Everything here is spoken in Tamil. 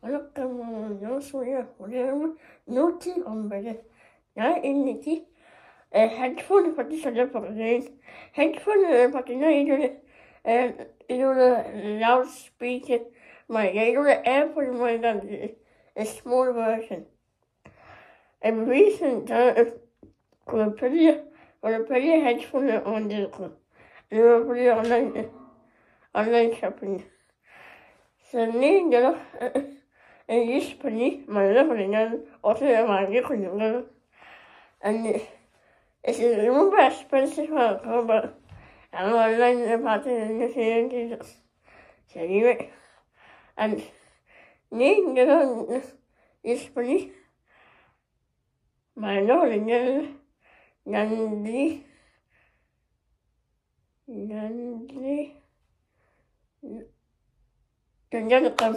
வணக்கம். நான் சூர்யா. உதயம் 109. நான் இன்னைக்கு ஹெட்ஃபோனை பற்றி சொல்ல போகிறேன். ஹெட்ஃபோன் பார்த்தீங்கன்னா இதோட லவுட் ஸ்பீக்கர் மாதிரி இதோட ஏர்போர்ட் மாதிரி தான் இருந்தது. Small version. ரீசெண்டாக ஒரு பெரிய ஹெட்ஃபோன் வந்திருக்கும். இது ஒரு பெரிய ஆன்லைன் ஷாப்பிங். ஸோ நீங்களும் யூஸ் பண்ணி நல்ல பண்ணிங்கள். வாங்கி கொஞ்சம் அண்ட் இது ரொம்ப எக்ஸ்பென்சிவாக இருக்கும். பட் நாங்கள் ஆன்லைனில் பார்த்து என்ன செய்ய சரிவே. அண்ட் நீங்களும் யூஸ் பண்ணி மனோரங்கள். நன்றி நன்றி. வணக்கம்.